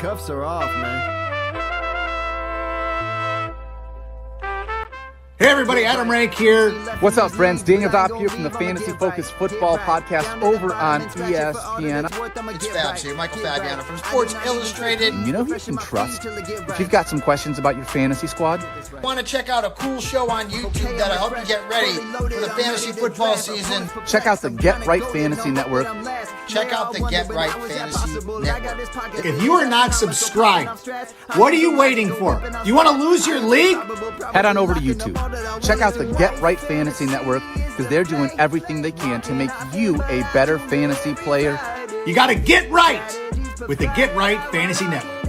cuffs are off, man. Hey everybody, Adam Rank here. What's up, friends? Daniel Dopp here from the Fantasy Focused Football Podcast over on ESPN. It's Fabs here, Michael Fabiano from Sports Illustrated. You know who you can trust if you've got some questions about your fantasy squad? Want to check out a cool show on YouTube that'll help you get ready for the fantasy football season? Check out the Get Right Fantasy Network. Check out the Get Right Fantasy Network. If you are not subscribed, what are you waiting for? You want to lose your league? Head on over to YouTube. Check out the Get Right Fantasy Network because they're doing everything they can to make you a better fantasy player. You got to get right with the Get Right Fantasy Network.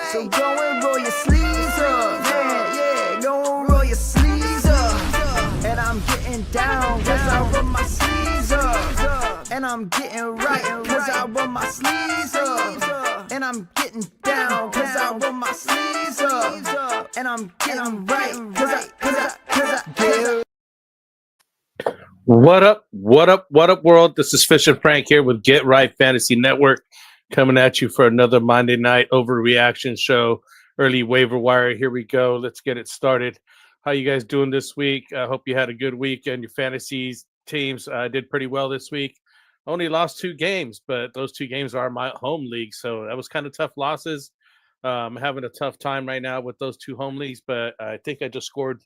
So go and roll your sleeves up. Yeah, go and roll your sleeves up. And I'm getting down cause I roll my sleeves up. And I'm getting right cause I roll my sleeves up. And I'm getting down cause I roll my sleeves up. And I'm getting right cause I What up, world? This is FishnFrank here with Get Right Fantasy Network, coming at you for another Monday night overreaction show, early waiver wire. Here we go. Let's get it started. How you guys doing this week? I hope you had a good week and your fantasy teams did pretty well this week. Only lost 2 games, but those 2 games are my home league, so that was kind of tough losses. I'm having a tough time right now with those 2 home leagues, but I think I just scored,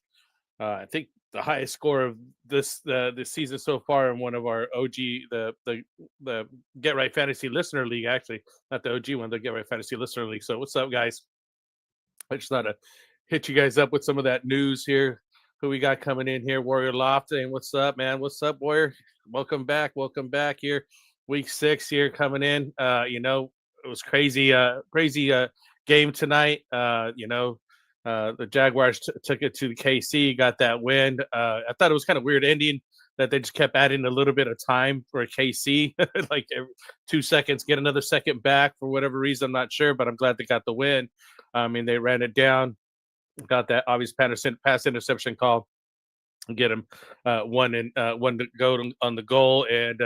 I think the highest score of this season so far in one of our OG, the Get Right Fantasy Listener League, actually, not the OG one, the Get Right Fantasy Listener League. So what's up, guys? I just thought to hit you guys up with some of that news here. Who we got coming in here? Warrior Loft, and what's up, man? What's up, Warrior? Welcome back here. Week 6 here coming in. It was crazy game tonight. The Jaguars took it to the KC, got that win. I thought it was kind of weird ending that they just kept adding a little bit of time for KC, like every 2 seconds, get another second back for whatever reason. I'm not sure, but I'm glad they got the win. I mean, they ran it down, got that obvious pass interception call, get him one to go on the goal. And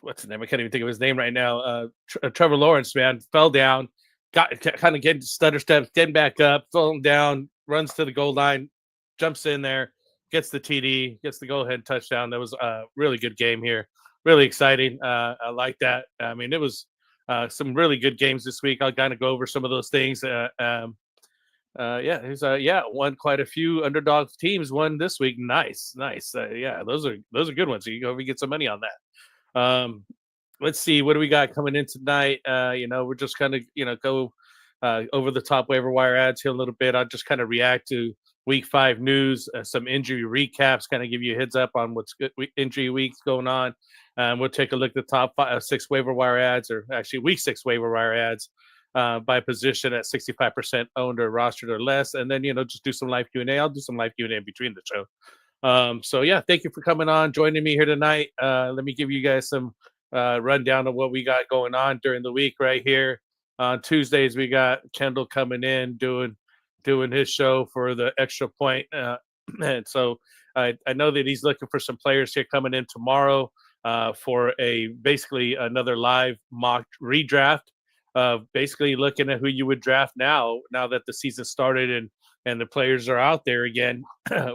what's his name? I can't even think of his name right now. Trevor Lawrence, man, fell down. Got kind of getting stutter steps, getting back up, falling down, runs to the goal line, jumps in there, gets the TD, gets the go-ahead touchdown. That was a really good game here. Really exciting. I like that. I mean, it was some really good games this week. I'll kind of go over some of those things. Won quite a few underdog teams won this week. Nice. Those are good ones. So you go over and get some money on that. Let's see, what do we got coming in tonight? We're just kind of, go over the top waiver wire ads here a little bit. I'll just kind of react to week 5 news, some injury recaps, kind of give you a heads up on what's good injury weeks going on. We'll take a look at the top 6 waiver wire ads, or actually week 6 waiver wire ads by position at 65% owned or rostered or less. And then, just do some live Q&A. I'll do some live Q&A in between the show. Thank you for coming on, joining me here tonight. Let me give you guys some rundown of what we got going on during the week right here. On Tuesdays, we got Kendall coming in doing his show for the Extra Point. And so I know that he's looking for some players here coming in tomorrow for basically another live mock redraft. Basically looking at who you would draft now that the season started and the players are out there again. I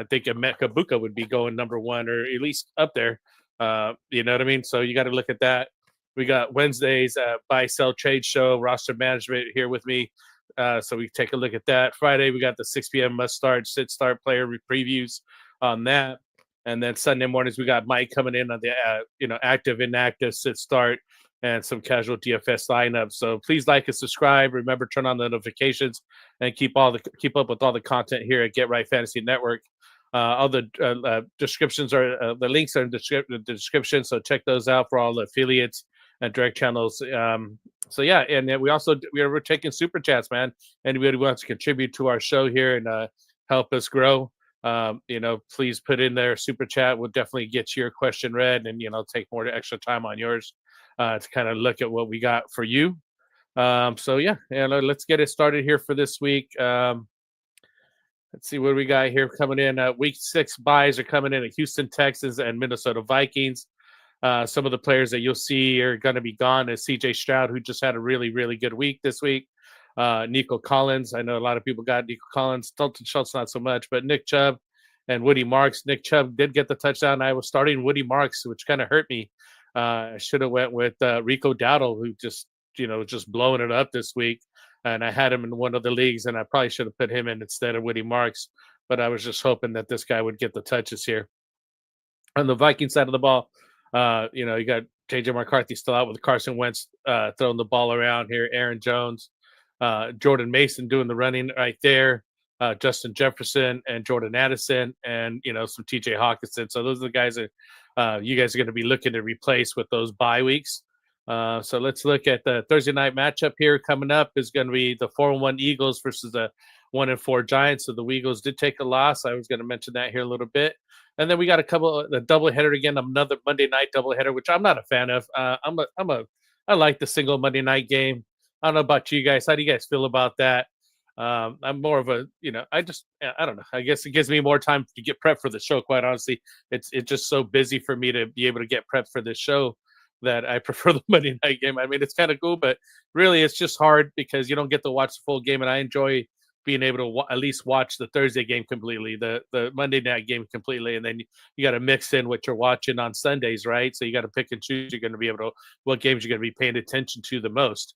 think Emeka Buka would be going number 1 or at least up there. You know what I mean? So you got to look at that. We got Wednesdays buy, sell, trade show, roster management here with me. So we take a look at that. Friday, we got the 6 p.m. must start, sit start player previews on that. And then Sunday mornings, we got Mike coming in on the, active, inactive, sit start, and some casual DFS lineups. So please like and subscribe. Remember, turn on the notifications and keep up with all the content here at Get Right Fantasy Network. All the descriptions the links are in the description, so check those out for all the affiliates and direct channels. And then we're taking super chats, man. Anybody who wants to contribute to our show here and help us grow, please put in their super chat. We'll definitely get your question read and take more extra time on yours to kind of look at what we got for you. Let's get it started here for this week. Let's see what we got here coming in. Week 6 buys are coming in at Houston Texans and Minnesota Vikings. Some of the players that you'll see are going to be gone is CJ Stroud, who just had a really, really good week this week. Nico Collins. I know a lot of people got Nico Collins. Dalton Schultz, not so much, but Nick Chubb and Woody Marks. Nick Chubb did get the touchdown. I was starting Woody Marks, which kind of hurt me. I should have went with Rico Dowdle, who just blowing it up this week. And I had him in one of the leagues, and I probably should have put him in instead of Woody Marks. But I was just hoping that this guy would get the touches here. On the Viking side of the ball, you got J.J. McCarthy still out with Carson Wentz throwing the ball around here. Aaron Jones, Jordan Mason doing the running right there. Justin Jefferson and Jordan Addison, and some T.J. Hawkinson. So those are the guys that you guys are going to be looking to replace with those bye weeks. So let's look at the Thursday night matchup here. Coming up is going to be the 4-1 Eagles versus the 1-4 Giants. So the Eagles did take a loss. I was going to mention that here a little bit. And then we got a doubleheader again, another Monday night doubleheader, which I'm not a fan of. I like the single Monday night game. I don't know about you guys. How do you guys feel about that? I'm more of a, I don't know. I guess it gives me more time to get prepped for the show. Quite honestly, it's just so busy for me to be able to get prepped for this show that I prefer the Monday night game. I mean, it's kind of cool, but really it's just hard because you don't get to watch the full game. And I enjoy being able to at least watch the Thursday game completely, the Monday night game completely. And then you got to mix in what you're watching on Sundays, right? So you got to pick and choose. You're going to be able to, what games you're going to be paying attention to the most.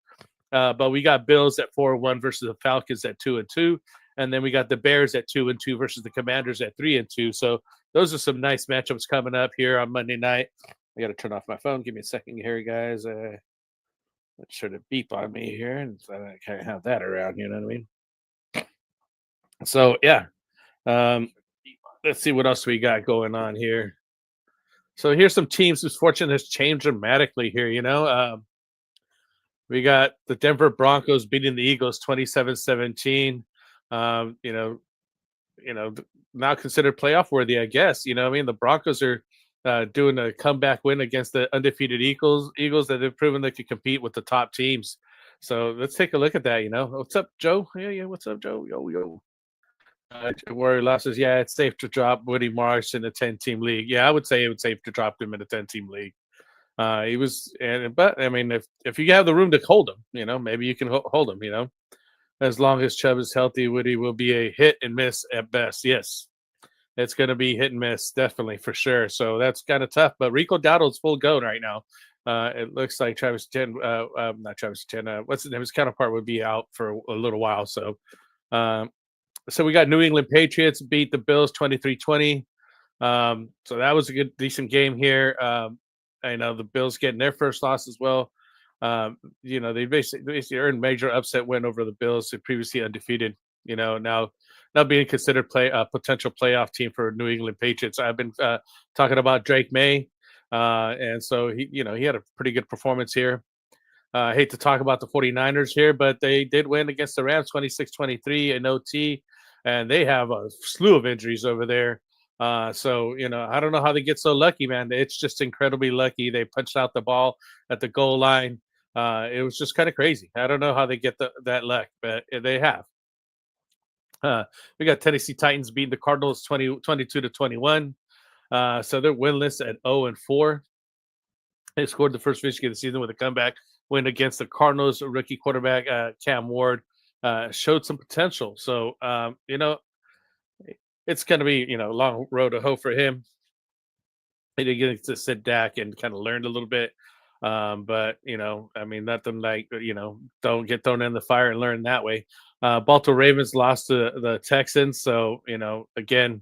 But we got Bills at 4-1 versus the Falcons at 2-2. And then we got the Bears at 2-2 versus the Commanders at 3-2. So those are some nice matchups coming up here on Monday night. I got to turn off my phone. Give me a second here, guys. Let's sure to beep on me here, and so I can't have that around. You know what I mean? So yeah, let's see what else we got going on here. So here's some teams whose fortune has changed dramatically here. We got the Denver Broncos beating the Eagles 27-17. Now considered playoff worthy, I guess. The Broncos are doing a comeback win against the undefeated Eagles that have proven they can compete with the top teams. So let's take a look at that. What's up, Joe? Yeah. What's up, Joe? Yo. Warrior losses. Yeah, it's safe to drop Woody Marsh in a 10-team league. Yeah, I would say it would safe to drop him in a 10-team league. But I mean, if you have the room to hold him, maybe you can hold him. As long as Chubb is healthy, Woody will be a hit and miss at best. Yes. It's going to be hit and miss, definitely, for sure. So that's kind of tough. But Rico Dowdle's full go right now. It looks like Travis Chen, not Travis Chen, what's his name? His counterpart would be out for a little while. So we got New England Patriots beat the Bills 23-20. So that was a decent game here. I know the Bills getting their first loss as well. They basically earned major upset win over the Bills, who previously undefeated. Now being considered potential playoff team for New England Patriots. I've been talking about Drake May, and so he had a pretty good performance here. I hate to talk about the 49ers here, but they did win against the Rams 26-23 in OT, and they have a slew of injuries over there. So I don't know how they get so lucky, man. It's just incredibly lucky. They punched out the ball at the goal line. It was just kind of crazy. I don't know how they get that luck, but they have. We got Tennessee Titans beating the Cardinals 22-21. So they're winless at 0-4. They scored the first game of the season with a comeback win against the Cardinals. Rookie quarterback Cam Ward showed some potential. So it's going to be a long road to hoe for him. He did get to sit back and kind of learned a little bit. But nothing like don't get thrown in the fire and learn that way. Baltimore Ravens lost to the Texans, so again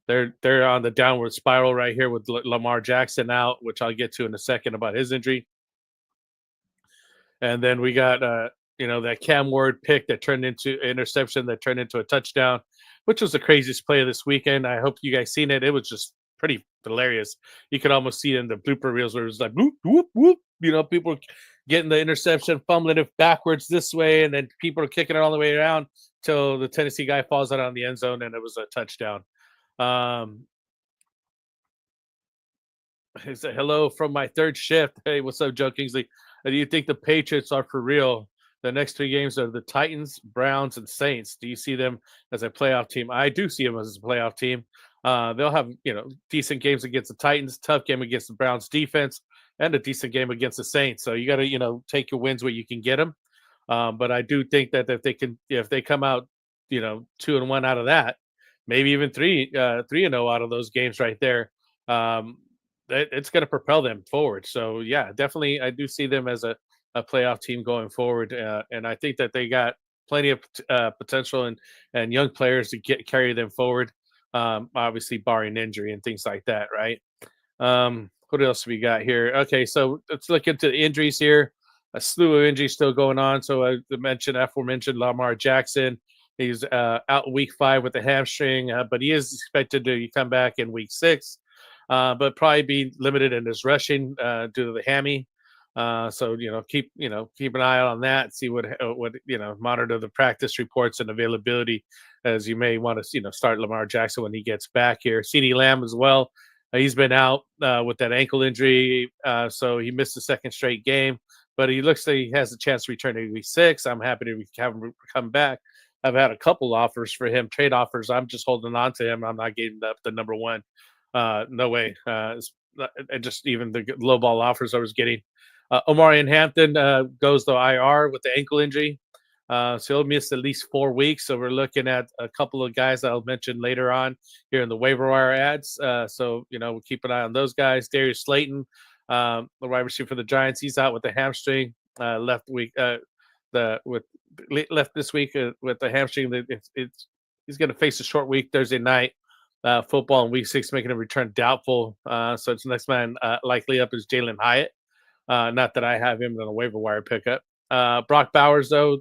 they're on the downward spiral right here with Lamar Jackson out, which I'll get to in a second about his injury. And then we got that Cam Ward pick that turned into interception that turned into a touchdown, which was the craziest play of this weekend. I hope you guys seen it. It was just pretty hilarious. You could almost see it in the blooper reels where it was like whoop whoop whoop. People getting the interception, fumbling it backwards this way, and then people are kicking it all the way around till the Tennessee guy falls out on the end zone, and it was a touchdown. He said, hello from my third shift. Hey, what's up, Joe Kingsley? Do you think the Patriots are for real? The next 3 games are the Titans, Browns, and Saints. Do you see them as a playoff team? I do see them as a playoff team. They'll have decent games against the Titans, tough game against the Browns defense, and a decent game against the Saints. So you got to take your wins where you can get them. But I do think that if they come out 2-1 out of that, maybe even 3-0 out of those games right there, it's going to propel them forward. So yeah, definitely I do see them as a playoff team going forward, and I think that they got plenty of potential and young players to carry them forward. Obviously barring injury and things like that, right? What else we got here? Okay, so let's look into the injuries here. A slew of injuries still going on. So I mentioned aforementioned Lamar Jackson. He's out week 5 with a hamstring, but he is expected to come back in week 6, but probably be limited in his rushing due to the hammy. So keep an eye out on that. See what monitor the practice reports and availability, as you may want to start Lamar Jackson when he gets back here. CeeDee Lamb as well. He's been out with that ankle injury, so he missed the 2nd straight game. But he looks like he has a chance to return to week 6. I'm happy to have him come back. I've had a couple offers for him, trade offers. I'm just holding on to him. I'm not getting up the number 1. No way. Just even the low ball offers I was getting. Omarion Hampton goes to IR with the ankle injury. So he'll miss at least 4 weeks. So we're looking at a couple of guys I'll mention later on here in the waiver wire ads. So we'll keep an eye on those guys. Darius Slayton, the wide receiver for the Giants, he's out with the hamstring. Left this week with the hamstring. He's going to face a short week Thursday night football in week 6, making a return doubtful. So it's the next man likely up is Jalen Hyatt. Not that I have him on a waiver wire pickup. Brock Bowers, though,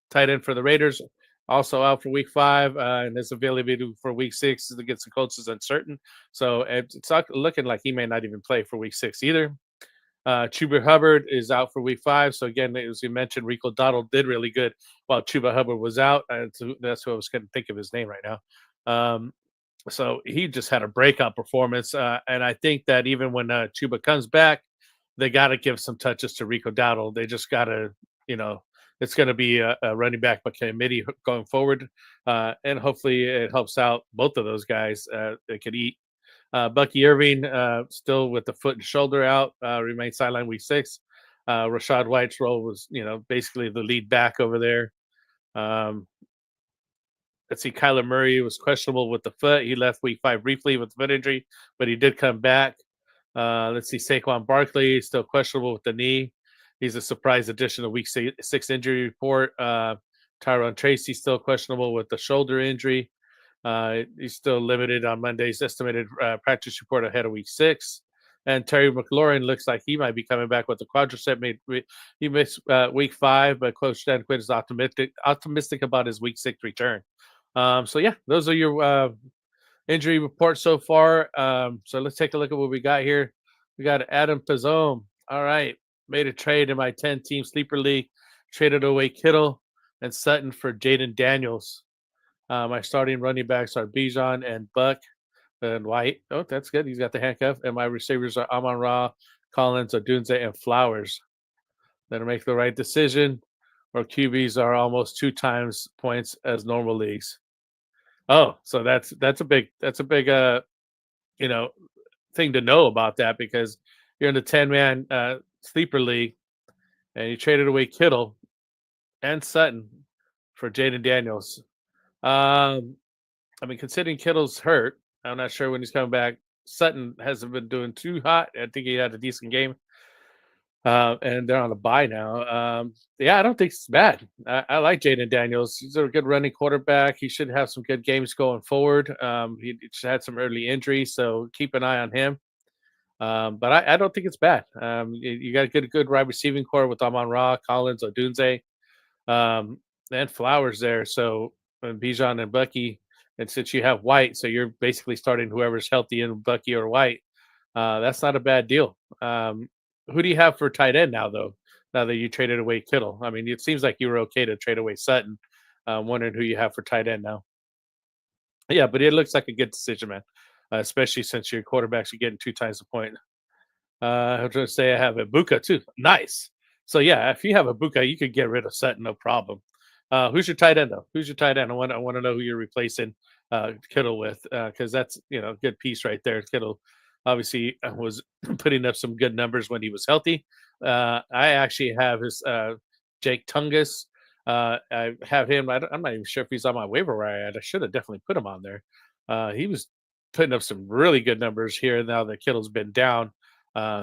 tight end for the Raiders, also out for week 5, and his availability for week 6 against the Colts is uncertain. So it's not looking like he may not even play for week 6 either. Chuba Hubbard is out for week 5. So again, as you mentioned, Rico Dowdle did really good while Chuba Hubbard was out. That's who I was going to think of his name right now. So he just had a breakout performance. And I think that even when Chuba comes back, they got to give some touches to Rico Dowdle. They just got to, it's going to be a running back by committee going forward. And hopefully it helps out both of those guys. They could eat. Bucky Irving, still with the foot and shoulder out, remains sidelined week 6. Rashad White's role was, basically the lead back over there. Let's see, Kyler Murray was questionable with the foot. He left week 5 briefly with the foot injury, but he did come back. Let's see, Saquon Barkley is still questionable with the knee. He's a surprise addition to week 6 injury report. Tyrone Tracy still questionable with the shoulder injury. He's still limited on Monday's estimated practice report ahead of week 6. And Terry McLaurin looks like he might be coming back with the quadricep. He missed week 5, but Coach Dan Quinn is optimistic about his week 6 return. So yeah, those are your injury reports so far. So let's take a look at what we got here. We got Adam Pizzone. All right. Made a trade in my 10-team sleeper league. Traded away Kittle and Sutton for Jaden Daniels. My starting running backs are Bijan and Buck and White. Oh, that's good. He's got the handcuff. And my receivers are Amon-Ra, Collins, Odunze, and Flowers. Then make the right decision. Or QBs are almost 2 times points as normal leagues. Oh, so that's a big thing to know about that, because you're in the 10-man sleeper league and you traded away Kittle and Sutton for Jaden Daniels. Considering Kittle's hurt, I'm not sure when he's coming back. Sutton hasn't been doing too hot. I think he had a decent game. And they're on a bye now. I don't think it's bad. I like Jaden Daniels. He's a good running quarterback. He should have some good games going forward. He just had some early injuries, so keep an eye on him. But I don't think it's bad. You got a good wide receiving core with Amon-Ra, Collins, Odunze, and Flowers there. So and Bijan and Bucky, and since you have White, so you're basically starting whoever's healthy in Bucky or White. That's not a bad deal. Who do you have for tight end now, though? Now that you traded away Kittle, it seems like you were okay to trade away Sutton. Wondering who you have for tight end now. Yeah, but it looks like a good decision, man. Especially since your quarterbacks are getting 2 times the point. I was going to say I have Ibuka too. Nice. So yeah, if you have Ibuka, you could get rid of Sutton, no problem. Who's your tight end though? Who's your tight end? I want to know who you're replacing Kittle with, because that's a good piece right there. Kittle obviously was putting up some good numbers when he was healthy. I actually have his Jake Tungus. I have him. I'm not even sure if he's on my waiver wire. I should have definitely put him on there. He was putting up some really good numbers here now that Kittle's been down.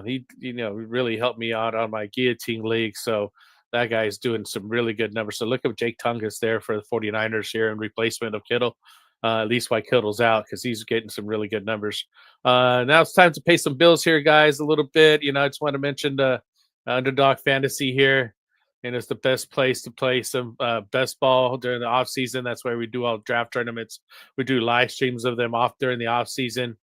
He really helped me out on my guillotine league. So that guy's doing some really good numbers. So look up Jake Tungus there for the 49ers here in replacement of Kittle. At least while Kittle's out, because he's getting some really good numbers. Now it's time to pay some bills here, guys, a little bit. I just want to mention the Underdog Fantasy here. And it's the best place to play some best ball during the off season. That's where we do all draft tournaments. We do live streams of them off during the off season.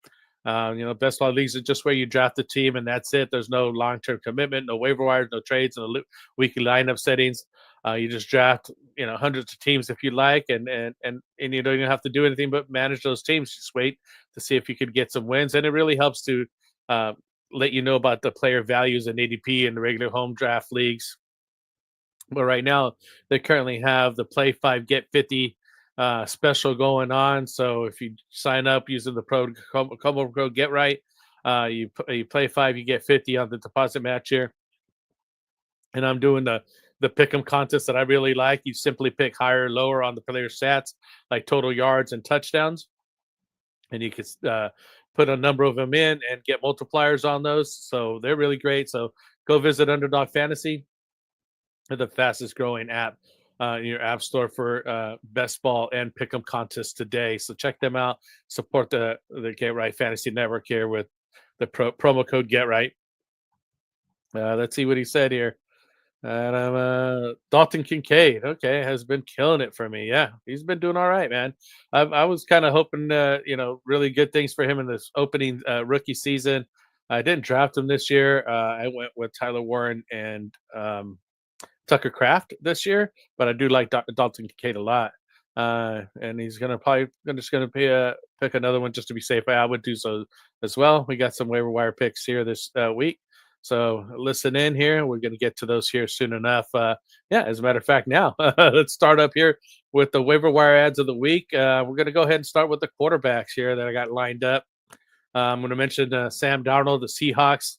Best ball leagues are just where you draft the team, and that's it. There's no long-term commitment, no waiver wires, no trades, no weekly lineup settings. You just draft, hundreds of teams if you like, and you don't even have to do anything but manage those teams. Just wait to see if you could get some wins, and it really helps to let you know about the player values and ADP in the regular home draft leagues. But right now, they currently have the Play 5 Get 50 special going on. So if you sign up using the promo code Get Right, you play 5, you get 50 on the deposit match here. And I'm doing the pick'em contest that I really like. You simply pick higher or lower on the player stats, like total yards and touchdowns, and you can put a number of them in and get multipliers on those. So they're really great. So go visit Underdog Fantasy, the fastest growing app in your app store for best ball and pick'em contests today. So check them out. Support the Get Right Fantasy Network here with the promo code Get Right. Let's see what he said here. And Dalton Kincaid, okay, has been killing it for me. Yeah, he's been doing all right, man. I was kind of hoping, really good things for him in this opening rookie season. I didn't draft him this year. I went with Tyler Warren and Tucker Kraft this year, but I do like Dalton Kincaid a lot. And he's gonna pick another one just to be safe. I would do so as well. We got some waiver wire picks here this week. So listen in here. We're going to get to those here soon enough. As a matter of fact, now let's start up here with the waiver wire ads of the week. We're going to go ahead and start with the quarterbacks here that I got lined up. I'm going to mention Sam Darnold, the Seahawks.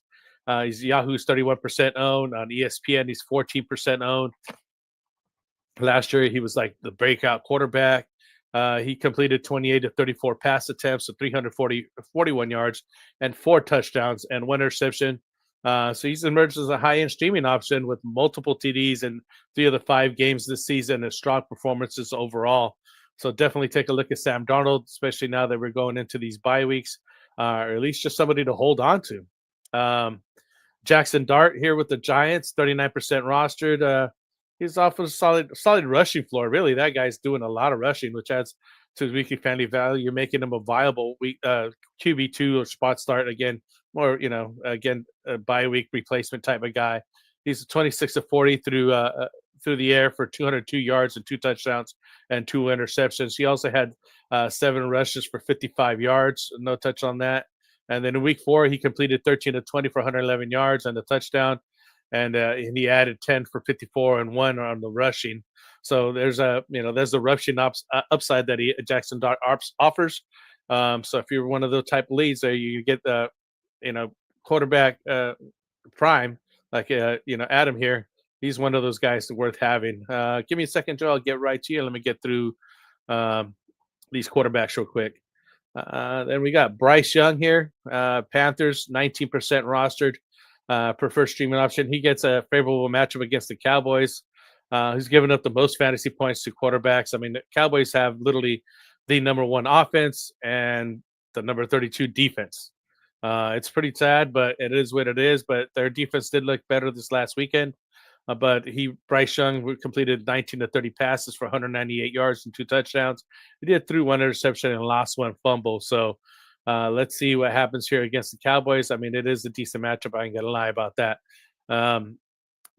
He's Yahoo's 31% owned. On ESPN, he's 14% owned. Last year, he was like the breakout quarterback. He completed 28 to 34 pass attempts, so 341 yards and 4 touchdowns and 1 interception. So he's emerged as a high-end streaming option with multiple TDs in 3 of the 5 games this season and strong performances overall. So definitely take a look at Sam Darnold, especially now that we're going into these bye weeks, or at least just somebody to hold on to. Jackson Dart here with the Giants, 39% rostered. He's off a solid rushing floor. Really, that guy's doing a lot of rushing, which adds to his weekly fantasy value. You're making him a viable QB2 or spot start again. More, a bye-week replacement type of guy. He's 26 to 40 through the air for 202 yards and 2 touchdowns and 2 interceptions. He also had 7 rushes for 55 yards. No touch on that. And then in week 4, he completed 13 to 20 for 111 yards and a touchdown. And he added 10 for 54 and 1 on the rushing. So there's the rushing upside that Jackson Dart offers. So if you're one of those type of leads there, you get the quarterback prime, like Adam here. He's one of those guys worth having. Give me a second, Joe. I'll get right to you. Let me get through these quarterbacks real quick. Then we got Bryce Young here. Panthers, 19% rostered. Preferred streaming option. He gets a favorable matchup against the Cowboys. He's given up the most fantasy points to quarterbacks. I mean, the Cowboys have literally the number 1 offense and the number 32 defense. It's pretty sad, but it is what it is. But their defense did look better this last weekend. But Bryce Young completed 19 to 30 passes for 198 yards and 2 touchdowns. He did through 1 interception and lost 1 fumble. So let's see what happens here against the Cowboys. I mean, it is a decent matchup. I ain't gonna lie about that.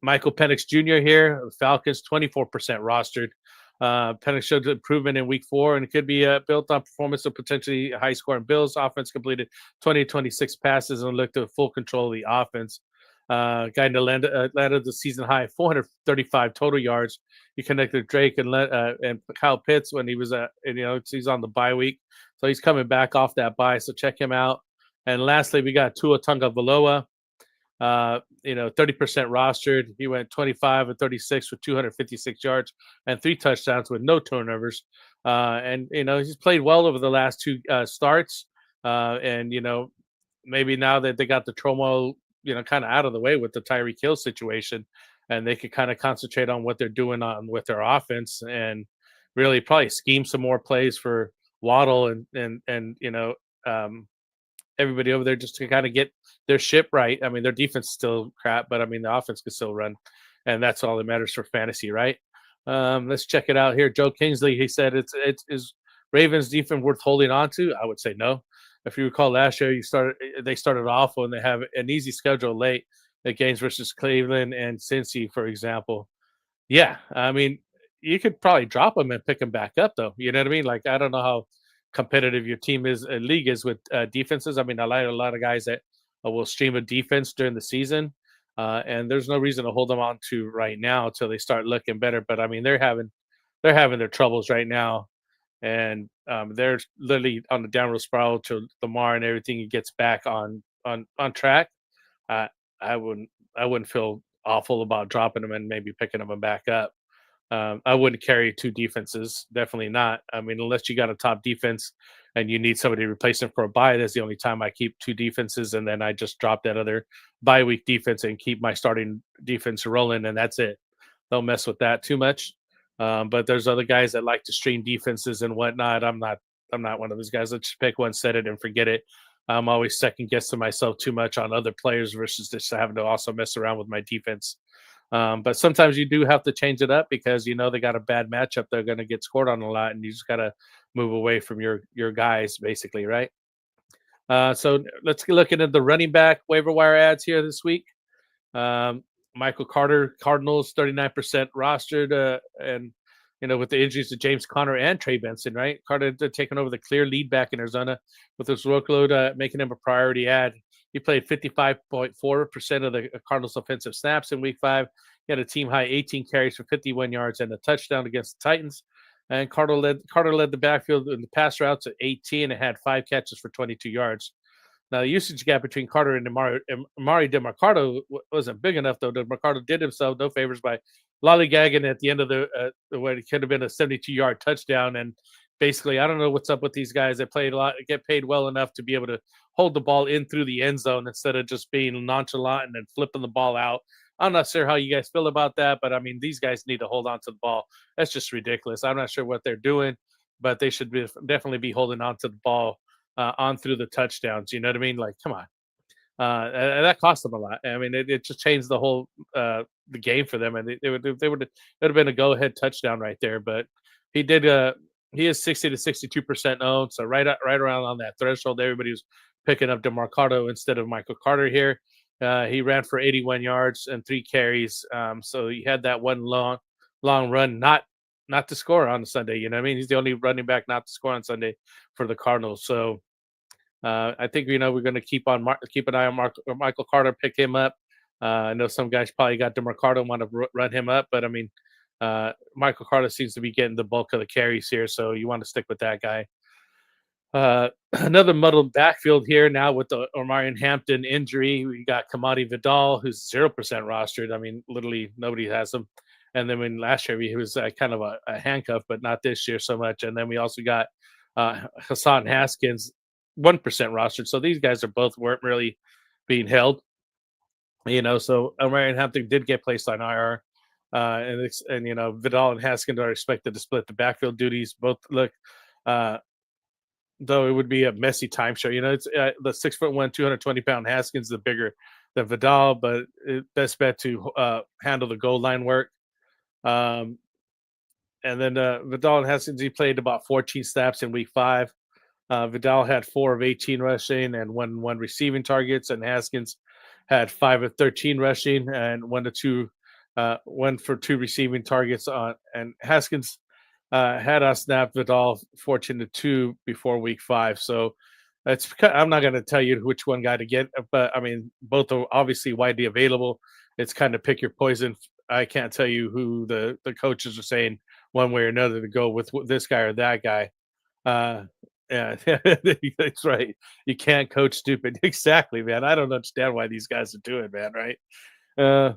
Michael Penix Jr. here, Falcons, 24% rostered. Penix showed improvement in week 4, and it could be built on performance of potentially high-scoring Bills. Offense completed 20 to 26 passes and looked at full control of the offense. Guy landed the season high 435 total yards. He connected Drake and Kyle Pitts when he was he's on the bye week, so he's coming back off that bye. So check him out. And lastly, we got Tua Tagovailoa. 30% rostered. He went 25 and 36 with 256 yards and 3 touchdowns with no turnovers. And he's played well over the last 2 starts. And maybe now that they got the Tromo, kind of out of the way with the Tyreek Hill situation, and they could kind of concentrate on what they're doing with their offense and really probably scheme some more plays for Waddle and everybody over there just to kind of get their ship right. I mean, their defense is still crap, but I mean, the offense can still run, and that's all that matters for fantasy, right? Let's check it out here. Joe Kingsley, he said, is Ravens defense worth holding on to? I would say no. If you recall last year, they started awful, and they have an easy schedule late at games versus Cleveland and Cincy, for example. Yeah, I mean, you could probably drop them and pick them back up, though. You know what I mean? Like, I don't know how competitive your league is with defenses. I mean, I like a lot of guys that will stream a defense during the season, and there's no reason to hold them on to right now until they start looking better. But I mean, they're having their troubles right now, and they're literally on the downward spiral to Lamar and everything. He gets back on track. I wouldn't feel awful about dropping them and maybe picking them back up. I wouldn't carry 2 defenses. Definitely not. I mean, unless you got a top defense and you need somebody to replace them for a bye, that's the only time I keep 2 defenses, and then I just drop that other bye week defense and keep my starting defense rolling, and that's it. Don't mess with that too much. But there's other guys that like to stream defenses and whatnot. I'm not one of those guys that just pick one, set it, and forget it. I'm always second guessing myself too much on other players versus just having to also mess around with my defense. But sometimes you do have to change it up because they got a bad matchup. They're going to get scored on a lot, and you just got to move away from your guys, basically, right? So let's look at the running back waiver wire ads here this week. Michael Carter, Cardinals, 39% rostered, and with the injuries to James Conner and Trey Benson, right? Carter taking over the clear lead back in Arizona with his workload, making him a priority ad. He played 55.4% of the Cardinals' offensive snaps in Week 5. He had a team high 18 carries for 51 yards and a touchdown against the Titans. And Carter led the backfield in the pass routes at 18 and had 5 catches for 22 yards. Now, the usage gap between Carter and Amari DeMarcado wasn't big enough, though. DeMarcado did himself no favors by lollygagging at the end of what it could have been a 72-yard touchdown. And basically, I don't know what's up with these guys that played a lot, get paid well enough to be able to hold the ball in through the end zone instead of just being nonchalant and then flipping the ball out. I'm not sure how you guys feel about that, but I mean, these guys need to hold on to the ball. That's just ridiculous. I'm not sure what they're doing, but they should definitely be holding on to the ball on through the touchdowns. You know what I mean? Like, come on. That cost them a lot. I mean, it just changed the whole the game for them, and it would have been a go-ahead touchdown right there. But he did. He is 60 to 62% owned, so right around on that threshold. Everybody was picking up DeMarcado instead of Michael Carter here. He ran for 81 yards and 3 carries. So he had that one long run, not to score on Sunday. You know what I mean? He's the only running back not to score on Sunday for the Cardinals. So I think we're going to keep an eye on Michael Carter, pick him up. I know some guys probably got DeMarcado and want to run him up, but I mean, Michael Carter seems to be getting the bulk of the carries here, so you want to stick with that guy. Another muddled backfield here now with the Omarion Hampton injury. We got Kamadi Vidal, who's 0% rostered. I mean, literally nobody has him. And then when last year he was kind of a handcuff, but not this year so much. And then we also got Hassan Haskins, 1% rostered. So these guys weren't really being held. So Omarion Hampton did get placed on IR. And Vidal and Haskins are expected to split the backfield duties. Both look, though it would be a messy timeshare. It's the 6'1", 220-pound Haskins, the bigger than Vidal, but best bet to handle the goal line work. And then Vidal and Haskins, he played about 14 snaps in Week 5. Vidal had 4 of 18 rushing and one receiving targets, and Haskins had 5 of 13 rushing and 1 for 2 receiving targets on. And Haskins had us snap Vidal 14-2 before Week 5. So I'm not going to tell you which one guy to get, but I mean, both are obviously widely available. It's kind of pick your poison. I can't tell you who the coaches are saying one way or another to go with this guy or that guy. Yeah, that's right. You can't coach stupid. Exactly, man. I don't understand why these guys are doing, man. Right? Uh,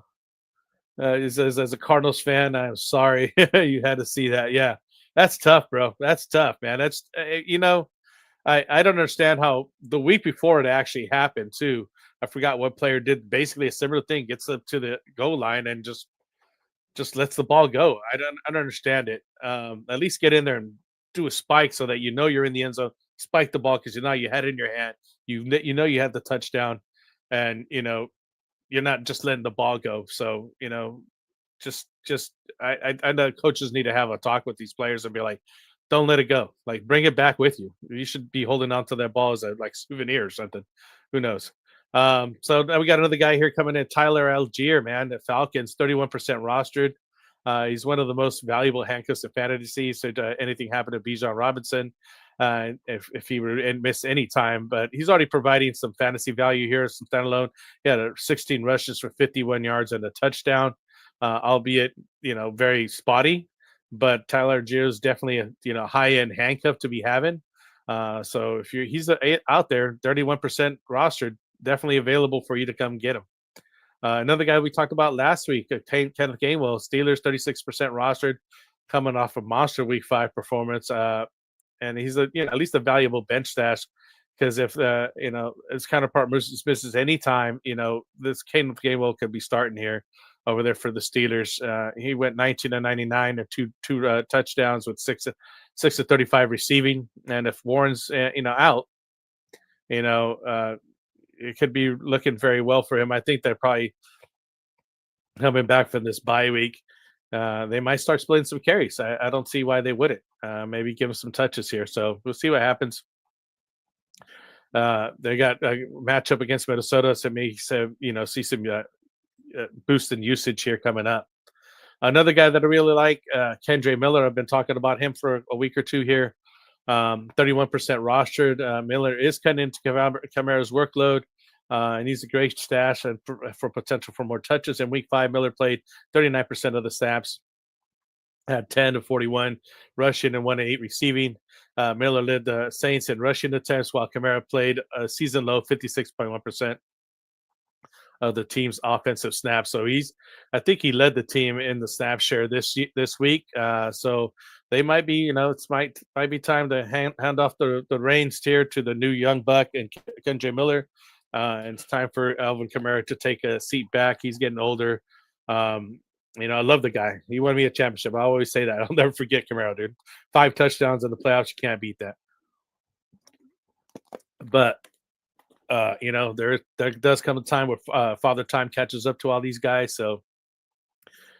as a Cardinals fan, I'm sorry you had to see that. Yeah, that's tough, bro. That's tough, man. That's I don't understand how the week before it actually happened too. I forgot what player did basically a similar thing, gets up to the goal line and just lets the ball go. I don't understand it. At least get in there and do a spike so that you know you're in the end zone. Spike the ball because you know you had it in your hand. You know you had the touchdown, and you're not just letting the ball go. So just I know coaches need to have a talk with these players and be like, don't let it go. Like bring it back with you. You should be holding on to that ball as a like souvenir or something. Who knows? So now we got another guy here coming in, Tyler Algier, man. The Falcons, 31% rostered. He's one of the most valuable handcuffs in fantasy. So anything happened to Bijan Robinson, if he were and miss any time, but he's already providing some fantasy value here, some standalone. He had 16 rushes for 51 yards and a touchdown, albeit very spotty. But Tyler Algier is definitely a high end handcuff to be having. So if he's out there, 31% rostered, definitely available for you to come get him. Another guy we talked about last week, Kenneth Gainwell, Steelers 36% rostered, coming off a monster Week 5 performance, and he's at least a valuable bench stash because if his counterpart misses any time, this Kenneth Gainwell could be starting here over there for the Steelers. He went 19-99 and two touchdowns with 6 of 35 receiving, and if Warren's out, it could be looking very well for him. I think they're probably coming back from this bye week. They might start splitting some carries. I don't see why they wouldn't. Maybe give him some touches here. So we'll see what happens. They got a matchup against Minnesota, so maybe see some boost in usage here coming up. Another guy that I really like, Kendre Miller. I've been talking about him for a week or two here. 31% rostered. Miller is cutting into Kamara's workload, and he's a great stash and for potential for more touches. In Week 5, Miller played 39% of the snaps, had 10 of 41 rushing and 1 of 8 receiving. Miller led the Saints in rushing attempts, while Kamara played a season low 56.1% of the team's offensive snaps. So I think he led the team in the snap share this week. So they might be, it might be time to hand off the reins here to the new young buck and Kendre Miller. And it's time for Alvin Kamara to take a seat back. He's getting older. I love the guy. He won me a championship. I always say that. I'll never forget Kamara, dude. 5 touchdowns in the playoffs. You can't beat that. But there does come a time where Father Time catches up to all these guys. So,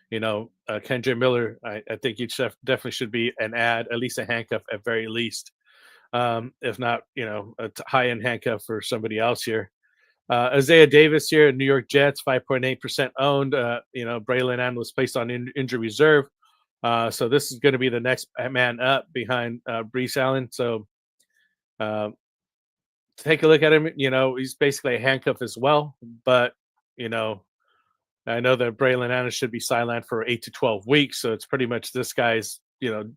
Kendre Miller, I think he definitely should be an ad, at least a handcuff at very least. If not, a high-end handcuff for somebody else here. Isaiah Davis here, New York Jets, 5.8% owned. Braylon Allen was placed on injury reserve. So this is going to be the next man up behind Brees Allen. So take a look at him. He's basically a handcuff as well. But, I know that Braylon Allen should be sidelined for 8 to 12 weeks. So it's pretty much this guy's,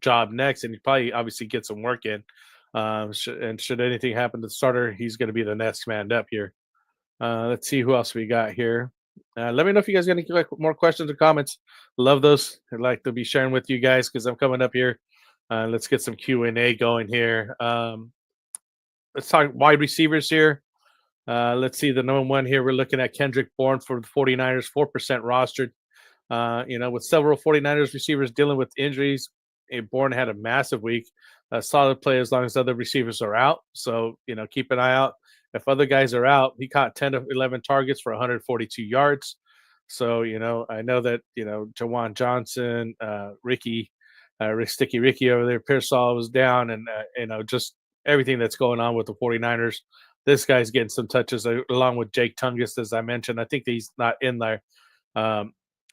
job next. And he probably obviously get some work in. Should anything happen to the starter, he's going to be the next man up here. Let's see who else we got here. Let me know if you guys got any more questions or comments. Love those. I'd like to be sharing with you guys because I'm coming up here. Let's get some Q&A going here. Let's talk wide receivers here. Let's see the number one here. We're looking at Kendrick Bourne for the 49ers, 4% rostered. With several 49ers receivers dealing with injuries, Bourne had a massive week. A solid play as long as other receivers are out. So, keep an eye out. If other guys are out, he caught 10 of 11 targets for 142 yards. So, I know that, Jawan Johnson, Sticky Ricky over there, Pearsall was down, and, just everything that's going on with the 49ers. This guy's getting some touches along with Jake Tungus, as I mentioned. I think he's not in there.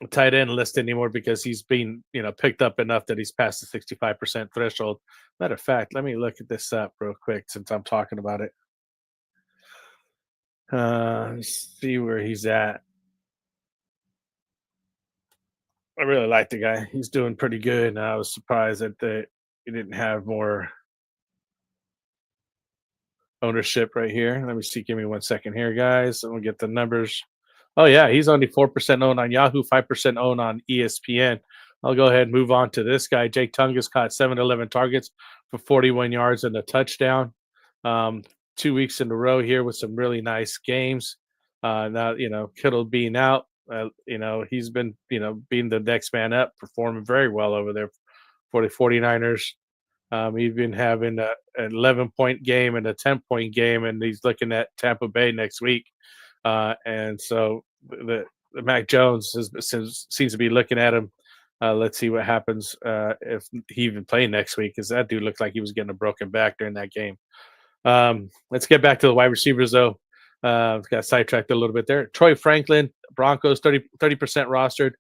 Tight end list anymore because he's been, picked up enough that he's past the 65% threshold. Matter of fact, let me look at this up real quick since I'm talking about it. Let's see where he's at. I really like the guy. He's doing pretty good. And I was surprised that he didn't have more ownership right here. Let me see. Give me 1 second here, guys. And we'll get the numbers. Oh, yeah. He's only 4% owned on Yahoo, 5% owned on ESPN. I'll go ahead and move on to this guy. Jake Tungus caught 7-11 targets for 41 yards and a touchdown. 2 weeks in a row here with some really nice games. Now, Kittle being out, he's been, being the next man up, performing very well over there for the 49ers. He's been having an 11-point game and a 10-point game, and he's looking at Tampa Bay next week. And so the Mac Jones seems to be looking at him. Let's see what happens if he even play next week, because that dude looked like he was getting a broken back during that game. Let's get back to the wide receivers, though. Got sidetracked a little bit there. Troy Franklin, Broncos, 30% rostered.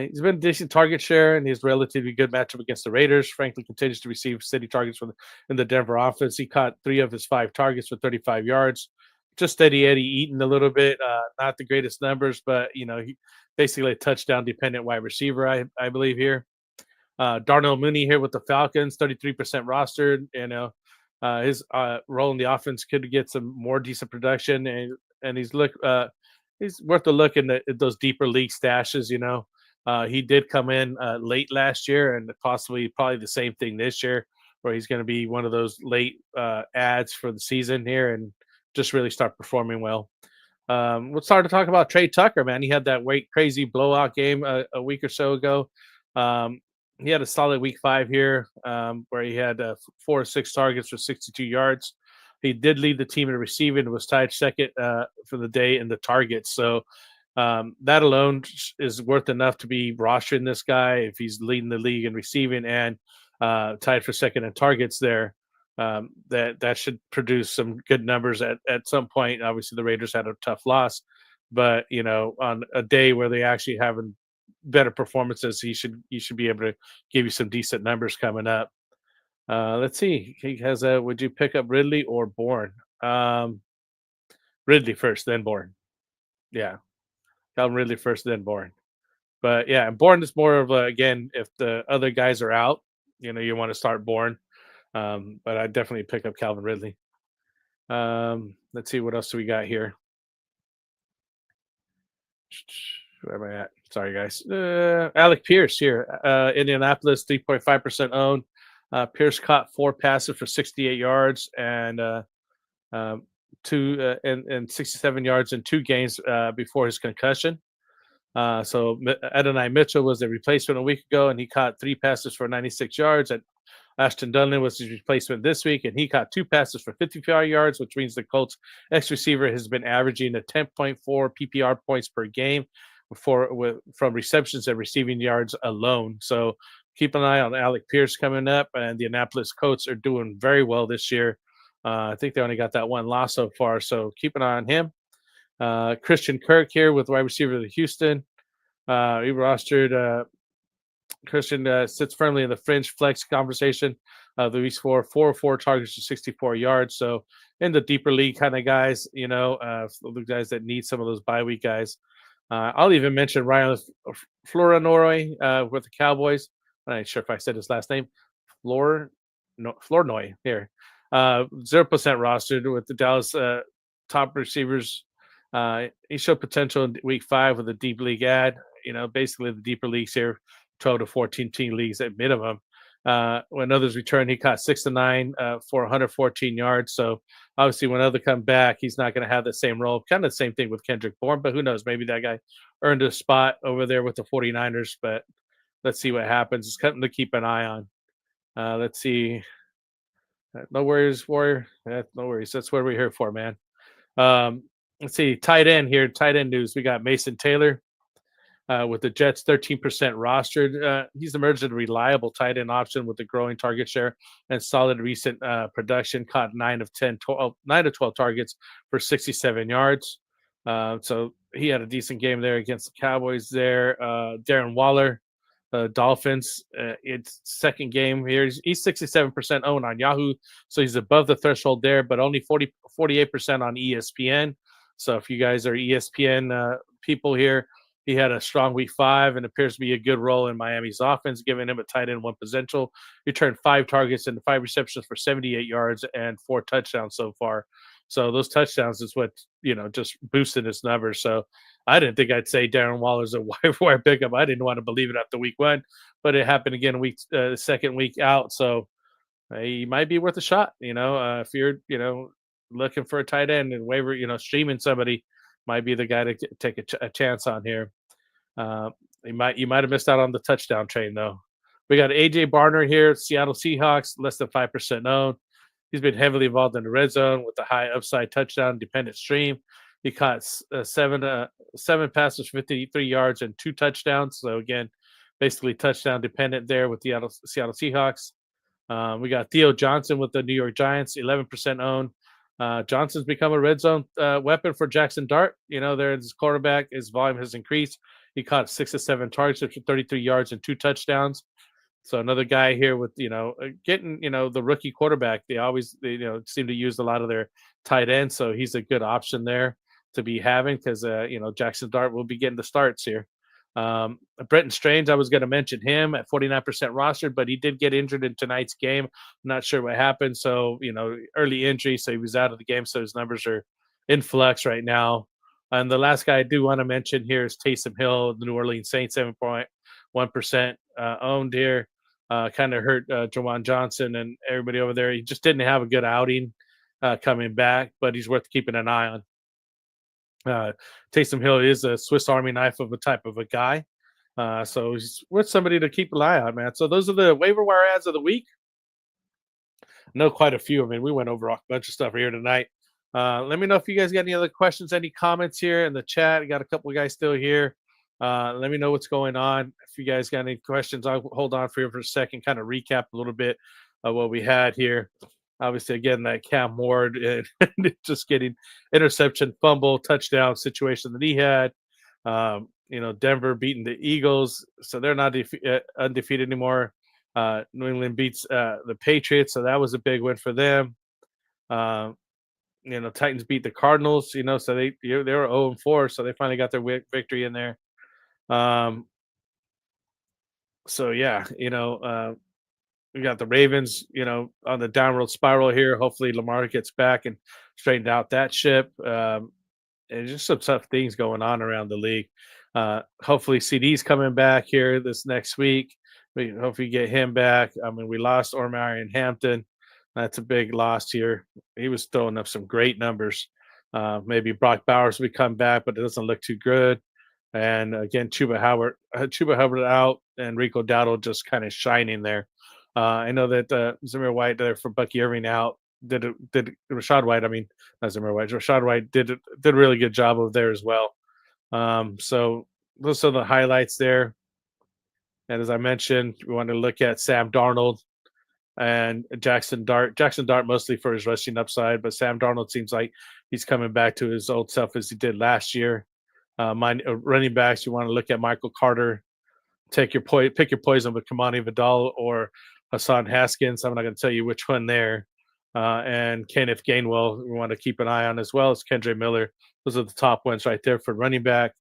He's been a decent target share, and he's relatively good matchup against the Raiders. Franklin continues to receive steady targets in the Denver offense. He caught 3 of his 5 targets for 35 yards. Just steady Eddie Eaton a little bit. Not the greatest numbers, but he basically a touchdown dependent wide receiver, I believe here. Darnell Mooney here with the Falcons, 33% rostered. His role in the offense could get some more decent production, and he's worth a look in those deeper league stashes. He did come in late last year, and probably the same thing this year, where he's going to be one of those late ads for the season here and just really start performing well. Let's start to talk about Trey Tucker, man. He had that crazy blowout game a week or so ago. He had a solid week 5 here, where he had 4 or 6 targets for 62 yards. He did lead the team in receiving and was tied second for the day in the targets. So that alone is worth enough to be rostering this guy if he's leading the league in receiving and tied for second in targets there. That should produce some good numbers at some point. Obviously, the Raiders had a tough loss, but on a day where they actually having better performances, he should be able to give you some decent numbers coming up. Let's see. He has a. Would you pick up Ridley or Bourne? Ridley first, then Bourne. Yeah, Calvin Ridley first, then Bourne. But yeah, Bourne is more of again, if the other guys are out, you want to start Bourne. But I definitely pick up Calvin Ridley. Let's see what else do we got here. Where am I at? Sorry, guys. Alec Pierce here. Indianapolis, 3.5% owned. Pierce caught 4 passes for 68 yards and 67 yards in 2 games before his concussion. So Adonai Mitchell was the replacement a week ago, and he caught 3 passes for 96 yards. And Ashton Dunlin was his replacement this week, and he caught 2 passes for 55 yards, which means the Colts' ex-receiver has been averaging a 10.4 PPR points per game from receptions and receiving yards alone. So keep an eye on Alec Pierce coming up, and the Annapolis Colts are doing very well this year. I think they only got that 1 loss so far, so keep an eye on him. Christian Kirk here with wide receiver of Houston. He rostered Christian sits firmly in the fringe flex conversation. The weeks 4 targets to 64 yards. So in the deeper league kind of guys, the guys that need some of those bye week guys. I'll even mention Ryan Flournoy with the Cowboys. I'm not sure if I said his last name. Flournoy here. 0% rostered with the Dallas top receivers. He showed potential in week 5 with a deep league ad. Basically the deeper leagues here, 12 to 14 team leagues at minimum. When others return, he caught 6 to 9 for 114 yards. So obviously when others come back, he's not going to have the same role. Kind of the same thing with Kendrick Bourne, but who knows? Maybe that guy earned a spot over there with the 49ers, but let's see what happens. It's something to keep an eye on. Let's see. No worries, Warrior. No worries. That's what we're here for, man. Let's see. Tight end here. Tight end news. We got Mason Taylor with the Jets, 13% rostered. He's emerged as a reliable tight end option with a growing target share and solid recent production. Caught 9 of 12 targets for 67 yards. So he had a decent game there against the Cowboys there. Darren Waller, Dolphins, it's second game here. He's 67% owned on Yahoo, so he's above the threshold there, but only 48% on ESPN. So if you guys are ESPN people here, he had a strong week 5 and appears to be a good role in Miami's offense, giving him a tight end 1 potential. He turned 5 targets into 5 receptions for 78 yards and 4 touchdowns so far. So those touchdowns is what, just boosted his numbers. So I didn't think I'd say Darren Waller's a waiver wire pickup. I didn't want to believe it after week 1, but it happened again second week out. So he might be worth a shot. If you're, looking for a tight end and waiver, streaming somebody might be the guy to take a chance on here. You might have missed out on the touchdown train though. We got AJ Barner here, Seattle Seahawks, less than 5% owned. He's been heavily involved in the red zone with a high upside touchdown dependent stream. He caught seven passes, 53 yards, and 2 touchdowns. So again, basically touchdown dependent there with the Seattle Seahawks. We got Theo Johnson with the New York Giants, 11% owned. Johnson's become a red zone weapon for Jackson Dart. There's his quarterback. His volume has increased. He caught 6 to 7 targets for 33 yards and 2 touchdowns. So another guy here with, getting, the rookie quarterback. They always, seem to use a lot of their tight ends. So he's a good option there to be having because, Jackson Dart will be getting the starts here. Brenton Strange, I was going to mention him at 49% rostered, but he did get injured in tonight's game. I'm not sure what happened. So, early injury. So he was out of the game. So his numbers are in flux right now. And the last guy I do want to mention here is Taysom Hill, the New Orleans Saints, 7.1% owned here. Kind of hurt Jawan Johnson and everybody over there. He just didn't have a good outing coming back, but he's worth keeping an eye on. Taysom Hill is a Swiss Army knife of a type of a guy. So he's worth somebody to keep an eye on, man. So those are the waiver wire ads of the week. I know quite a few. I mean, we went over a bunch of stuff here tonight. Let me know if you guys got any other questions, any comments here in the chat. I got a couple of guys still here. Let me know what's going on. If you guys got any questions, I'll hold on for you for a second, kind of recap a little bit of what we had here. Obviously, again, that Cam Ward and just getting interception, fumble, touchdown situation that he had. Denver beating the Eagles, so they're not undefeated anymore. New England beats the Patriots, so that was a big win for them. Titans beat the Cardinals, so they were 0-4, so they finally got their victory in there. So yeah, we got the Ravens, on the downward spiral here. Hopefully Lamar gets back and straightened out that ship. And just some tough things going on around the league. Hopefully CD's coming back here this next week. We hopefully get him back. I mean, we lost Omarion Hampton. That's a big loss here. He was throwing up some great numbers. Maybe Brock Bowers would come back, but it doesn't look too good. And again, Chuba Hubbard out, and Rico Dowdle just kind of shining there. I know that Zamir White there for Bucky Irving out did Rashad White. I mean, not Zamir White. Rashad White did a really good job over there as well. So those are the highlights there. And as I mentioned, we want to look at Sam Darnold and Jackson Dart. Jackson Dart mostly for his rushing upside, but Sam Darnold seems like he's coming back to his old self as he did last year. Running backs, you want to look at Michael Carter. Pick your poison with Kamani Vidal or Hassan Haskins. I'm not going to tell you which one there. And Kenneth Gainwell, we want to keep an eye on, as well as Kendre Miller. Those are the top ones right there for running back.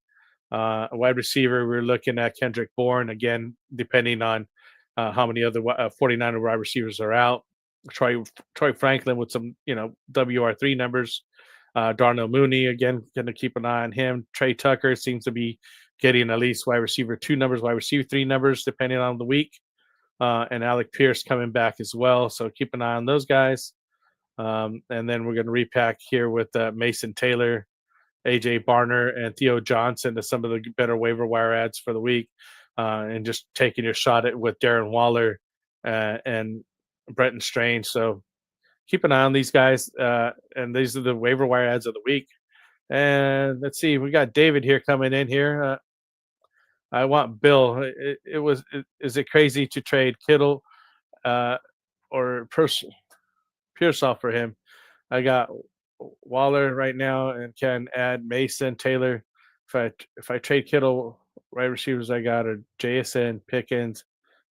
A wide receiver, we're looking at Kendrick Bourne, again, depending on how many other 49er wide receivers are out. Troy Franklin with some, WR3 numbers. Darnell Mooney, again, going to keep an eye on him. Trey Tucker seems to be getting at least wide receiver 2 numbers, wide receiver 3 numbers, depending on the week. And Alec Pierce coming back as well. So keep an eye on those guys. And then we're going to repack here with Mason Taylor, AJ Barner, and Theo Johnson to some of the better waiver wire ads for the week. And just taking your shot at with Darren Waller and Brenton Strange. So keep an eye on these guys. And these are the waiver wire ads of the week. And let's see, we got David here coming in here. I want Bill. Is it crazy to trade Kittle or Pearsall for him? I got Waller right now and can add Mason Taylor. If I trade Kittle, wide receivers I got are JSN, Pickens,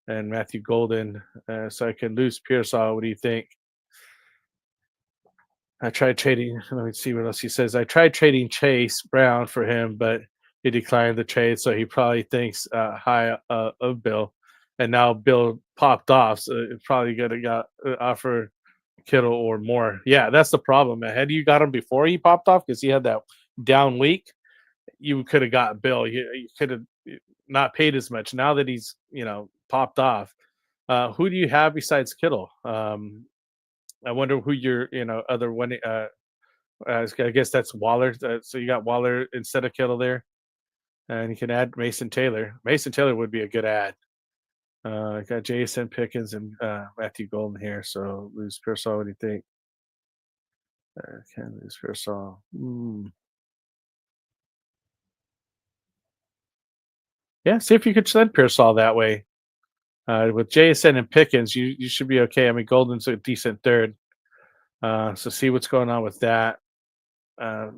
and Matthew Golden. So I can lose Pearsall. What do you think? I tried trading. Let me see what else he says. I tried trading Chase Brown for him, but he declined the trade, so he probably thinks high of Bill. And now Bill popped off, so it's probably gonna got offer Kittle or more. Yeah, that's the problem. Man. Had you got him before he popped off, because he had that down week, you could have got Bill. You could have not paid as much. Now that he's popped off, who do you have besides Kittle? I wonder who your other one. I guess that's Waller. So you got Waller instead of Kittle there, and you can add Mason Taylor. Mason Taylor would be a good add. I got Jason Pickens and Matthew Golden here. So lose Pearsall. What do you think? Can't lose Pearsall. Yeah, see if you could send Pearsall that way. With Jason and Pickens, you should be okay. I mean, Golden's a decent third. So see what's going on with that. I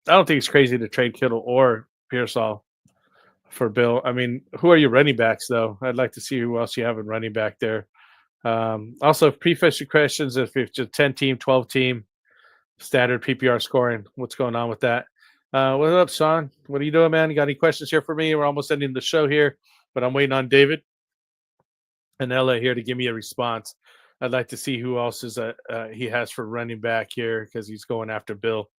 don't think it's crazy to trade Kittle or Pearsall for Bill. I mean, who are your running backs, though? I'd like to see who else you have in running back there. Also, pre-fishing questions, if it's a 10-team, 12-team, standard PPR scoring, what's going on with that? What's up, Sean? What are you doing, man? You got any questions here for me? We're almost ending the show here, but I'm waiting on David and Ella here to give me a response. I'd like to see who else he has for running back here, because he's going after Bill.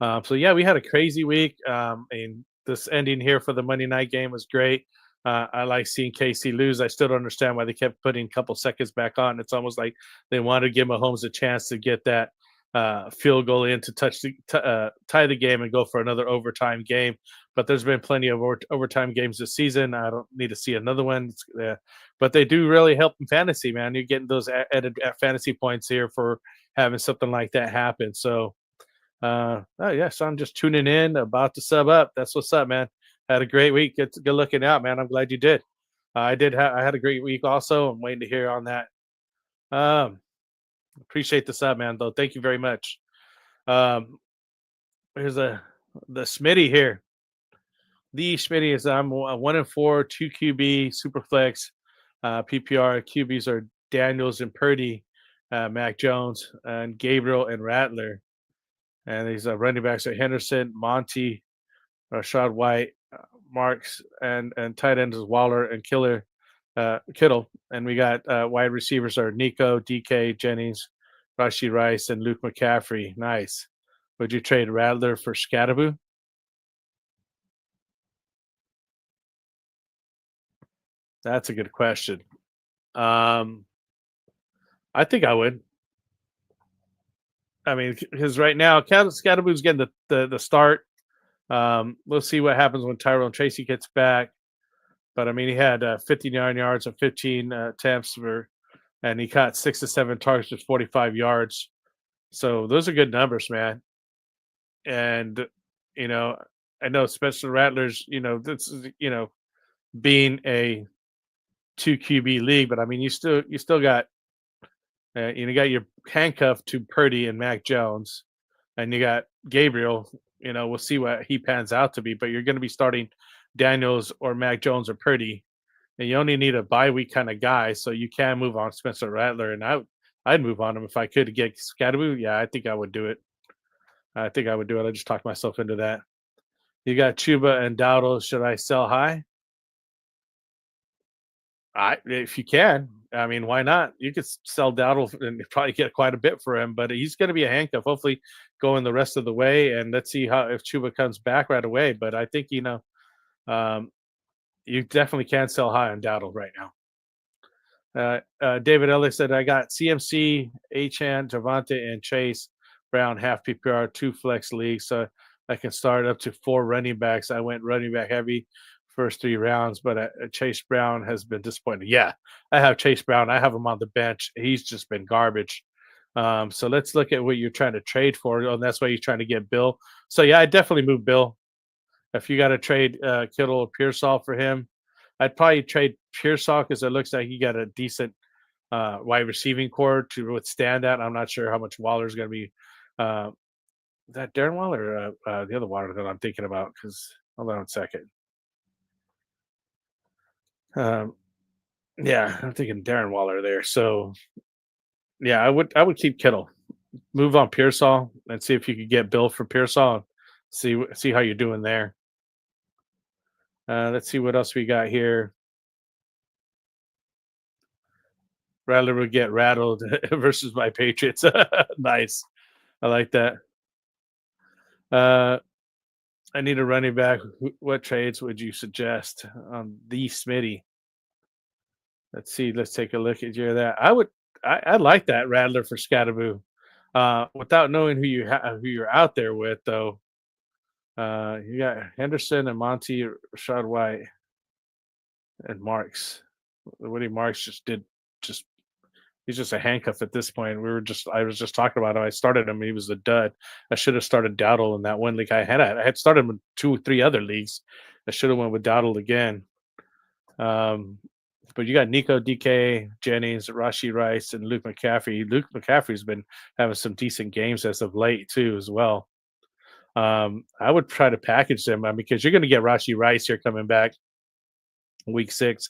So yeah, we had a crazy week. And this ending here for the Monday night game was great. I like seeing KC lose. I still don't understand why they kept putting a couple seconds back on. It's almost like they wanted to give Mahomes a chance to get that field goal in to tie the game and go for another overtime game. But there's been plenty of overtime games this season. I don't need to see another one. But they do really help in fantasy, man. You're getting those added fantasy points here for having something like that happen. So, oh yeah, so I'm just tuning in, about to sub up. That's what's up, man. Had a great week. Good looking out, man. I'm glad you did. I had a great week also. I'm waiting to hear on that. Appreciate the sub, man. Though, thank you very much. Here's the Smitty here. The Smitty is I'm 1-4, 2 QB, super flex, PPR. QBs are Daniels and Purdy, Mac Jones, and Gabriel and Rattler. And these running backs are Henderson, Monty, Rashad White, Marks, and tight ends is Waller and Kittle. And we got wide receivers are Nico, DK, Jennings, Rashee Rice, and Luke McCaffrey. Nice. Would you trade Rattler for Scatterboo? That's a good question. I think I would. I mean, because right now, Scatterboo's getting the start. We'll see what happens when Tyrone Tracy gets back. But I mean, he had 59 yards and 15 attempts and he caught 6 to 7 targets with 45 yards. So those are good numbers, man. And I know Spencer Rattler's, this is being a 2 QB league, but I mean, you still got got your handcuff to Purdy and Mac Jones, and you got Gabriel. We'll see what he pans out to be, but you're going to be starting Daniels or Mac Jones or Purdy, and you only need a bye week kind of guy, so you can move on Spencer Rattler, and I'd move on him if I could to get Scatterboo. Yeah, I think I would do it. I just talked myself into that. You got Chuba and Dowdle. Should I sell high? If you can. I mean, why not? You could sell Dowdle and probably get quite a bit for him, but he's going to be a handcuff. Hopefully, going the rest of the way, and let's see if Chuba comes back right away. But I think you definitely can sell high on Dowdle right now. David Ellis said, I got CMC, Achan, Javante, and Chase Brown half PPR, 2 flex leagues, so I can start up to 4 running backs. I went running back heavy first 3 rounds, but Chase Brown has been disappointing. Yeah, I have Chase Brown. I have him on the bench. He's just been garbage. So let's look at what you're trying to trade for, and that's why you're trying to get Bill. So yeah, I definitely move Bill. If you got to trade Kittle or Pearsall for him, I'd probably trade Pearsall because it looks like he got a decent wide receiving core to withstand that. I'm not sure how much Waller's going to be. That Darren Waller or the other Waller that I'm thinking about? Because hold on a second. Yeah, I'm thinking Darren Waller there. So yeah, I would keep Kittle. Move on Pearsall and see if you could get Bill for Pearsall. And see how you're doing there. Let's see what else we got here. Rattler would get rattled versus my Patriots. Nice. I like that. Uh, I need a running back. What trades would you suggest on the Smitty? Let's see. Let's take a look at your that. I like that Rattler for Scatterboo. Without knowing who you're out there with though. You got Henderson and Monty, Rashad White, and Marks. Woody Marks just he's just a handcuff at this point. I was just talking about him. I started him. He was a dud. I should have started Dowdle in that one league I had. I had started him in 2 or 3 other leagues. I should have went with Dowdle again. But you got Nico, DK, Jennings, Rashee Rice, and Luke McCaffrey. Luke McCaffrey's been having some decent games as of late too, as well. I would try to package them because you're going to get Rashee Rice here coming back week 6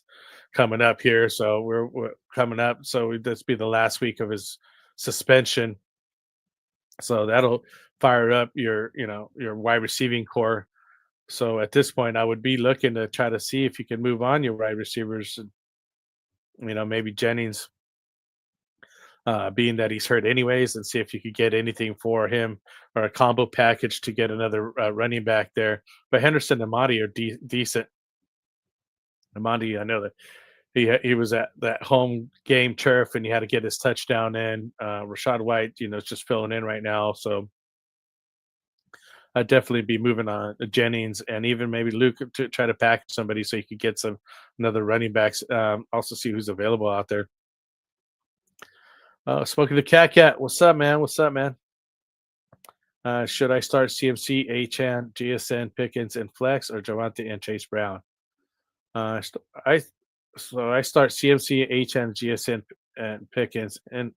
coming up here. So we're coming up. So this be the last week of his suspension. So that'll fire up your wide receiving core. So at this point, I would be looking to try to see if you can move on your wide receivers. Maybe Jennings, being that he's hurt anyways, and see if you could get anything for him or a combo package to get another running back there. But Henderson and Amadi are decent. Amadi, I know that he was at that home game turf and he had to get his touchdown in. Rashad White, is just filling in right now. So I'd definitely be moving on Jennings and even maybe Luke to try to package somebody so you could get another running backs. Also see who's available out there. Smoking the Cat. What's up, man? Should I start CMC, Achan, GSN, Pickens, and Flex, or Javonte and Chase Brown? I start CMC, Achan, GSN, and Pickens, and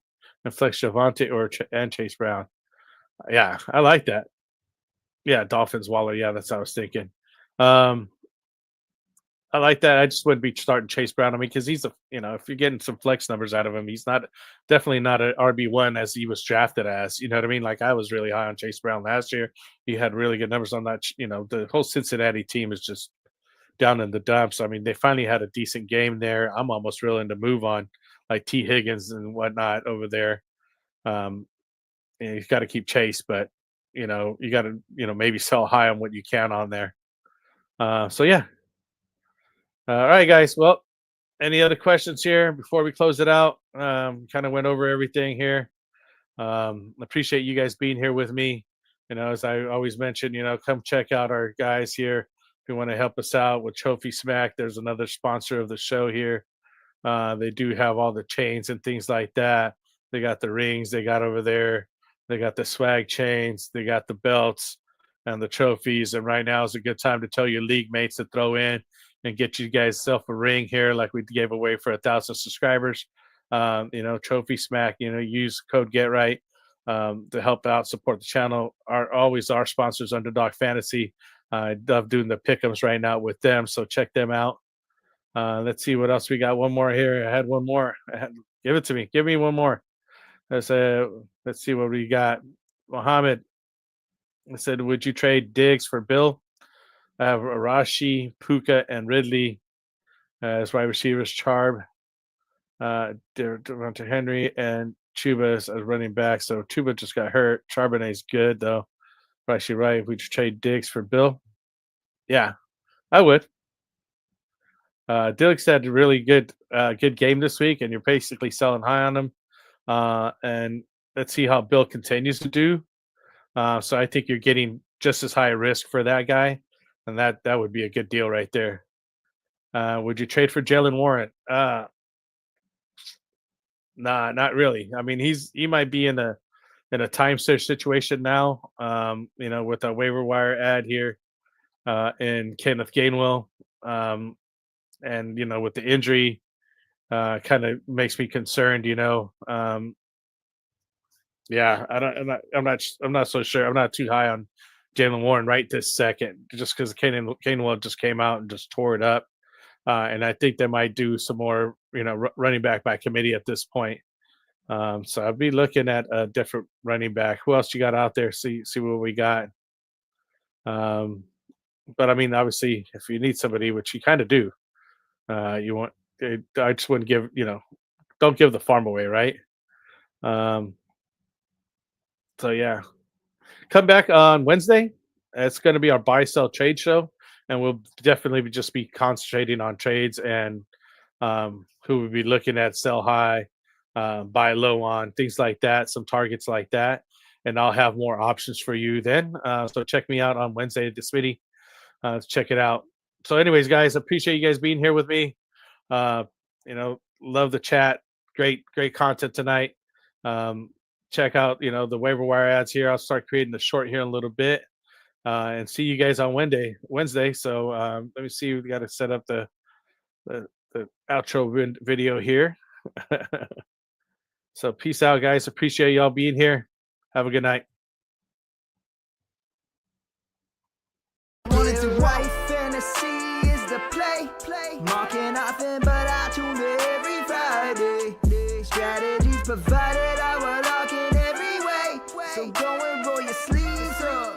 Flex Javonte and Chase Brown. Yeah, I like that. Yeah, Dolphins, Waller. Yeah, that's what I was thinking. I like that. I just wouldn't be starting Chase Brown. I mean, because he's if you're getting some flex numbers out of him, he's definitely not an RB1 as he was drafted as. You know what I mean? Like I was really high on Chase Brown last year. He had really good numbers on that. The whole Cincinnati team is just down in the dumps. I mean, they finally had a decent game there. I'm almost willing to move on like T. Higgins and whatnot over there. You've got to keep Chase, but you got to maybe sell high on what you can on there. So yeah. All right, guys. Well, any other questions here before we close it out? Kind of went over everything here. Appreciate you guys being here with me. As I always mention, come check out our guys here. If you want to help us out with Trophy Smack, there's another sponsor of the show here. They do have all the chains and things like that. They got the rings they got over there. They got the swag chains. They got the belts and the trophies. And right now is a good time to tell your league mates to throw in and get you guys self a ring here like we gave away for 1,000 subscribers. Trophy Smack, use code GetRight to help out, support the channel. Always our sponsors, Underdog Fantasy. I love doing the pick'ems right now with them, so check them out. Let's see what else we got. One more here. I had one more. Give it to me. Give me one more. Let's see what we got. Mohammed said, would you trade Diggs for Bill? I have Arashi, Puka, and Ridley as wide receivers. Charb, Devonta Henry, and Chuba as running back. So Chuba just got hurt. Charbonnet's good though. Rashi, right? Would you trade Diggs for Bill? Yeah, I would. Diggs had a really good game this week, and you're basically selling high on him. And let's see how Bill continues to do. So I think you're getting just as high a risk for that guy. And that would be a good deal right there. Would you trade for Jalen Warren? Nah, not really. I mean, he might be in a time search situation now. With a waiver wire ad here, in Kenneth Gainwell, and with the injury, kind of makes me concerned. Yeah, I'm not so sure. I'm not too high on Jalen Warren right this second, just because Gainwell just came out and just tore it up. And I think they might do some more, running back by committee at this point. So I'll be looking at a different running back. Who else you got out there? See what we got. But I mean, obviously, if you need somebody, which you kind of do, I just wouldn't give, don't give the farm away, right? So yeah, come back on Wednesday. It's going to be our buy sell trade show, and we'll definitely just be concentrating on trades and who we'll be looking at sell high, buy low on, things like that, some targets like that, and I'll have more options for you then. So check me out on Wednesday at the Smitty. Check it out. So anyways, guys, appreciate you guys being here with me. Love the chat. Great content tonight. Check out, the waiver wire ads here. I'll start creating the short here in a little bit, and see you guys on Wednesday. So let me see. We got to set up the outro video here. So peace out, guys. Appreciate y'all being here. Have a good night. Fantasy is the play. Marking nothing, but I tune every Friday. Strategies provided, I will lock in every way. So go and roll your sleeves up.